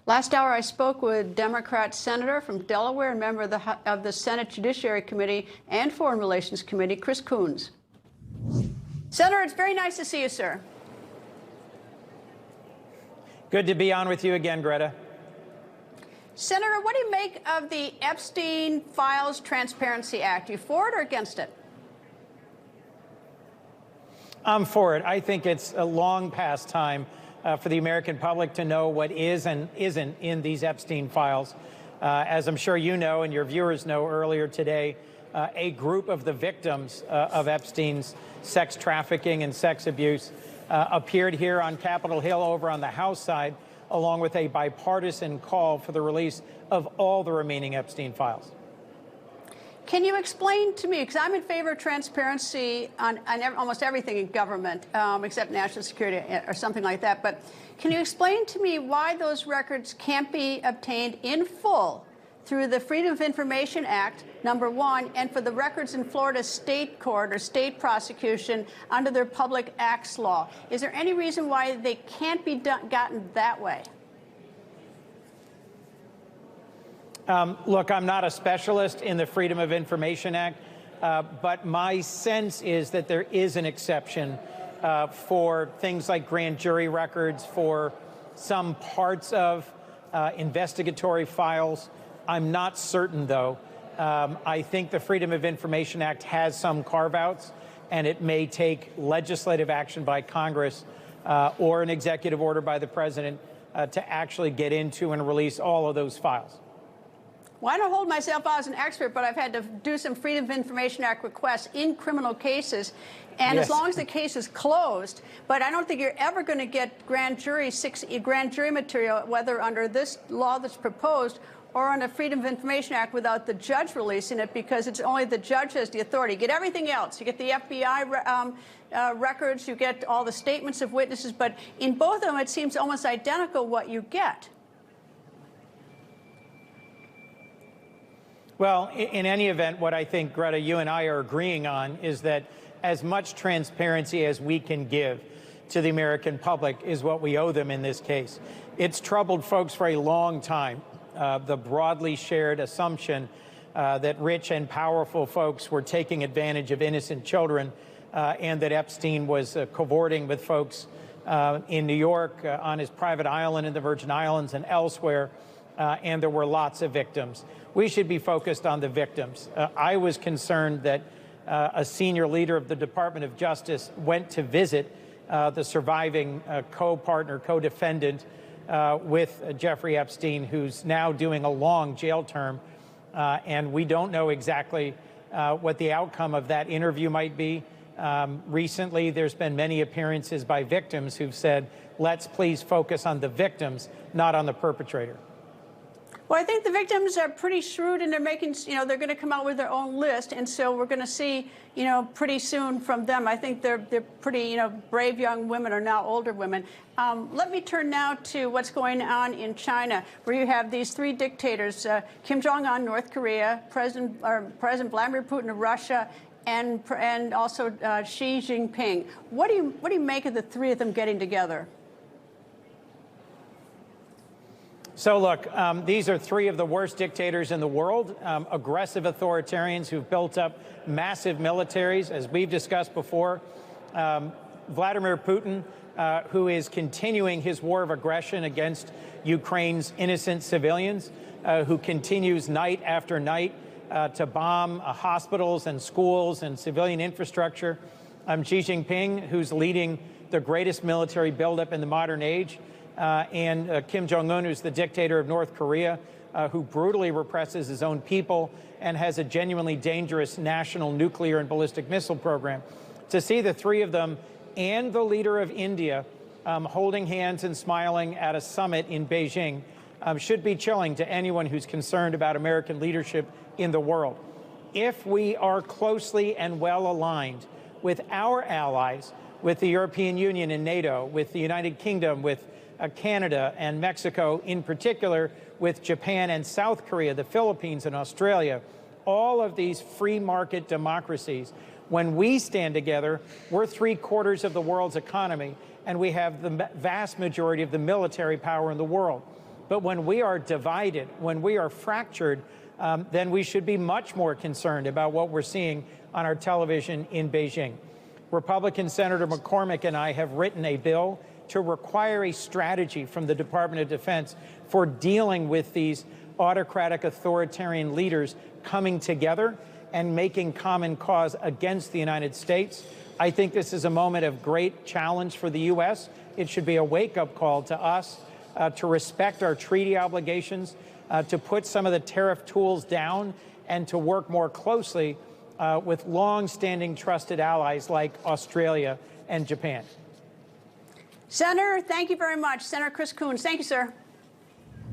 Last hour, I spoke with Democrat Senator from Delaware and member of the Senate Judiciary Committee and Foreign Relations Committee, Chris Coons. Senator, it's very nice to see you, sir. Good to be on with you again, Greta. Senator, what do you make of the Epstein Files Transparency Act? You for it or against it? I'm for it. I think it's a long past time for the American public to know what is and isn't in these Epstein files. As I'm sure you know and your viewers know, earlier today, a group of the victims of Epstein's sex trafficking and sex abuse appeared here on Capitol Hill over on the House side, along with a bipartisan call for the release of all the remaining Epstein files. Can you explain to me, because I'm in favor of transparency on almost everything in government, except national security or something like that, but can you explain to me why those records can't be obtained in full through the Freedom of Information Act, number one, and for the records in Florida state court or state prosecution under their Public Acts law? Is there any reason why they can't be gotten that way? Look, I'm not a specialist in the Freedom of Information Act, but my sense is that there is an exception for things like grand jury records, for some parts of investigatory files. I'm not certain, though. I think the Freedom of Information Act has some carve-outs, and it may take legislative action by Congress or an executive order by the president to actually get into and release all of those files. Well, I don't hold myself out as an expert, but I've had to do some Freedom of Information Act requests in criminal cases, and yes, as long as the case is closed, but I don't think you're ever going to get grand jury material, whether under this law that's proposed or on a Freedom of Information Act, without the judge releasing it, because it's only the judge has the authority. You get everything else. You get the FBI records, you get all the statements of witnesses, but in both of them, it seems almost identical what you get. Well, in any event, what I think, Greta, you and I are agreeing on is that as much transparency as we can give to the American public is what we owe them in this case. It's troubled folks for a long time, the broadly shared assumption that rich and powerful folks were taking advantage of innocent children and that Epstein was cavorting with folks in New York, on his private island in the Virgin Islands and elsewhere, and there were lots of victims. We should be focused on the victims. I was concerned that a senior leader of the Department of Justice went to visit the surviving co-partner, co-defendant with Jeffrey Epstein, who's now doing a long jail term, and we don't know exactly what the outcome of that interview might be. Recently, there's been many appearances by victims who've said, let's please focus on the victims, not on the perpetrator. Well, I think the victims are pretty shrewd, and they're making, they're going to come out with their own list, and so we're going to see, pretty soon from them. I think they're pretty, brave young women, or now older women. Let me turn now to what's going on in China, where you have these three dictators: Kim Jong-un, North Korea, President Vladimir Putin of Russia, and also Xi Jinping. What do you make of the three of them getting together? So look, these are three of the worst dictators in the world, aggressive authoritarians who've built up massive militaries, as we've discussed before. Vladimir Putin, who is continuing his war of aggression against Ukraine's innocent civilians, who continues night after night to bomb hospitals and schools and civilian infrastructure. Xi Jinping, who's leading the greatest military buildup in the modern age. And Kim Jong-un, who's the dictator of North Korea, who brutally represses his own people and has a genuinely dangerous national nuclear and ballistic missile program. To see the three of them and the leader of India holding hands and smiling at a summit in Beijing should be chilling to anyone who's concerned about American leadership in the world. If we are closely and well aligned with our allies, with the European Union and NATO, with the United Kingdom, with Canada and Mexico in particular, with Japan and South Korea, the Philippines and Australia, all of these free market democracies, when we stand together, we're 3/4 of the world's economy, and we have the vast majority of the military power in the world. But when we are divided, when we are fractured, then we should be much more concerned about what we're seeing on our television in Beijing. Republican Senator McCormick and I have written a bill to require a strategy from the Department of Defense for dealing with these autocratic authoritarian leaders coming together and making common cause against the United States. I think this is a moment of great challenge for the U.S. It should be a wake-up call to us to respect our treaty obligations, to put some of the tariff tools down, and to work more closely with long-standing trusted allies like Australia and Japan. Senator, thank you very much. Senator Chris Coons, thank you, sir.